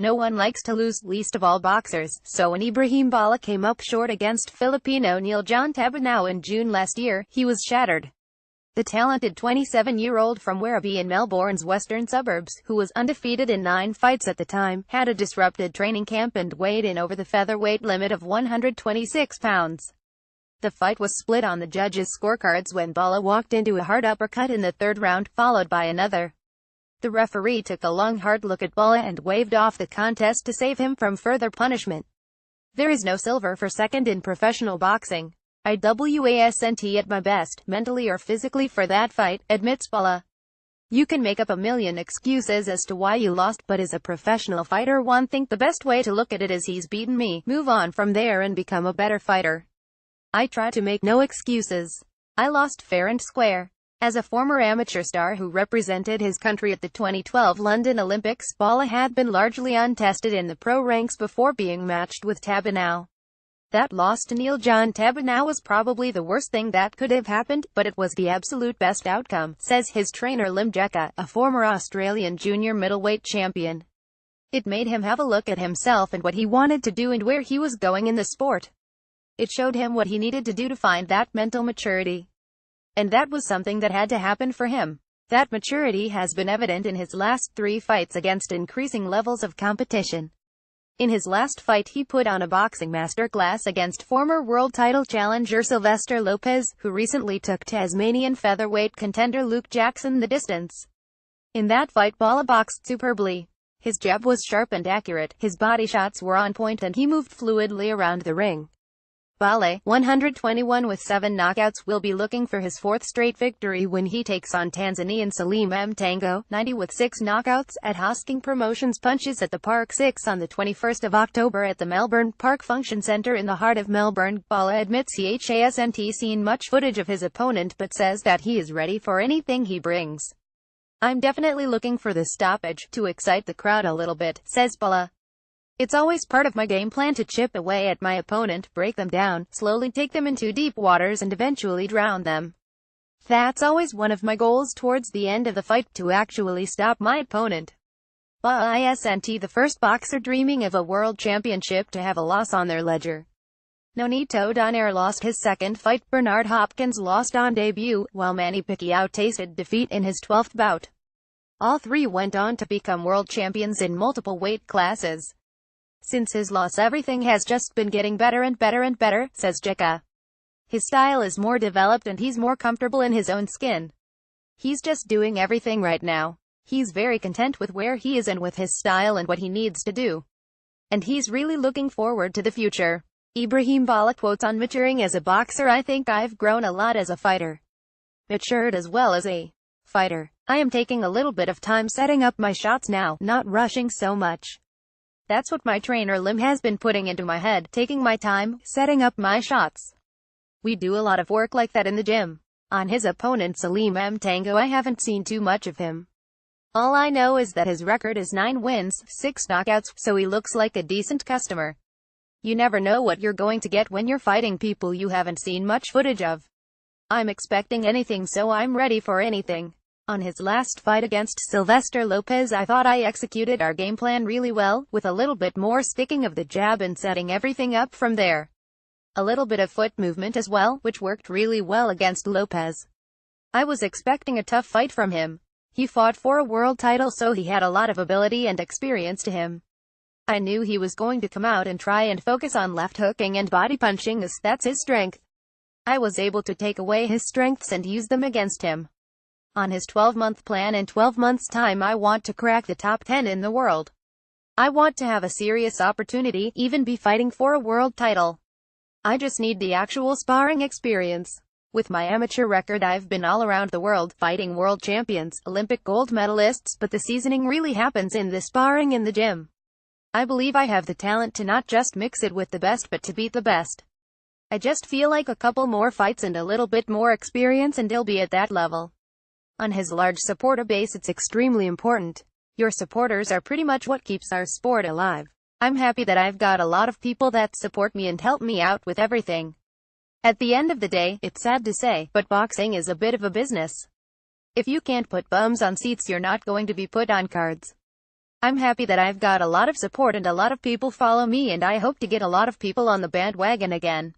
No one likes to lose, least of all boxers, so when Ibrahim Balla came up short against Filipino Nei in June last year, he was shattered. The talented 27-year-old from Werribee in Melbourne's western suburbs, who was undefeated in 9 fights at the time, had a disrupted training camp and weighed in over the featherweight limit of 126 pounds. The fight was split on the judges' scorecards when Balla walked into a hard uppercut in the 3rd round, followed by another. The referee took a long hard look at Balla and waved off the contest to save him from further punishment. There is no silver for second in professional boxing. I wasn't at my best, mentally or physically for that fight, admits Balla. You can make up a million excuses as to why you lost, but as a professional fighter one think the best way to look at it is he's beaten me, move on from there and become a better fighter. I try to make no excuses. I lost fair and square. As a former amateur star who represented his country at the 2012 London Olympics, Balla had been largely untested in the pro ranks before being matched with Tabanaw. That loss to Neil John Tabanaw was probably the worst thing that could have happened, but it was the absolute best outcome, says his trainer Lim Jekka, a former Australian junior middleweight champion. It made him have a look at himself and what he wanted to do and where he was going in the sport. It showed him what he needed to do to find that mental maturity. And that was something that had to happen for him. That maturity has been evident in his last 3 fights against increasing levels of competition. In his last fight he put on a boxing masterclass against former world title challenger Sylvester Lopez, who recently took Tasmanian featherweight contender Luke Jackson the distance. In that fight Balla boxed superbly. His jab was sharp and accurate, his body shots were on point and he moved fluidly around the ring. Balla, 121 with 7 knockouts, will be looking for his 4th straight victory when he takes on Tanzanian Salim Mtango, 90 with 6 knockouts, at Hosking Promotions Punches at the Park 6 on the 21st of October at the Melbourne Park Function Centre in the heart of Melbourne. Balla admits he hasn't seen much footage of his opponent but says that he is ready for anything he brings. I'm definitely looking for the stoppage, to excite the crowd a little bit, says Balla. It's always part of my game plan to chip away at my opponent, break them down, slowly take them into deep waters and eventually drown them. That's always one of my goals towards the end of the fight, to actually stop my opponent. Balla isn't the first boxer dreaming of a world championship to have a loss on their ledger. Noone lost his 2nd fight, Bernard Hopkins lost on debut, while Manny Pacquiao tasted defeat in his 12th bout. All 3 went on to become world champions in multiple weight classes. Since his loss everything has just been getting better and better and better, says Jekka. His style is more developed and he's more comfortable in his own skin. He's just doing everything right now. He's very content with where he is and with his style and what he needs to do. And he's really looking forward to the future. Ibrahim Balla quotes on maturing as a boxer. I think I've grown a lot as a fighter. Matured as well as a fighter. I am taking a little bit of time setting up my shots now, not rushing so much. That's what my trainer Lim has been putting into my head, taking my time, setting up my shots. We do a lot of work like that in the gym. On his opponent Salim Mtango I haven't seen too much of him. All I know is that his record is 9 wins, 6 knockouts, so he looks like a decent customer. You never know what you're going to get when you're fighting people you haven't seen much footage of. I'm expecting anything, so I'm ready for anything. On his last fight against Sylvester Lopez I thought I executed our game plan really well, with a little bit more sticking of the jab and setting everything up from there. A little bit of foot movement as well, which worked really well against Lopez. I was expecting a tough fight from him. He fought for a world title, so he had a lot of ability and experience to him. I knew he was going to come out and try and focus on left hooking and body punching as that's his strength. I was able to take away his strengths and use them against him. On his 12-month plan, in 12 months' time I want to crack the top 10 in the world. I want to have a serious opportunity, even be fighting for a world title. I just need the actual sparring experience. With my amateur record I've been all around the world, fighting world champions, Olympic gold medalists, but the seasoning really happens in the sparring in the gym. I believe I have the talent to not just mix it with the best but to beat the best. I just feel like a couple more fights and a little bit more experience and I'll be at that level. On his large supporter base it's extremely important. Your supporters are pretty much what keeps our sport alive. I'm happy that I've got a lot of people that support me and help me out with everything. At the end of the day, it's sad to say, but boxing is a bit of a business. If you can't put bums on seats you're not going to be put on cards. I'm happy that I've got a lot of support and a lot of people follow me, and I hope to get a lot of people on the bandwagon again.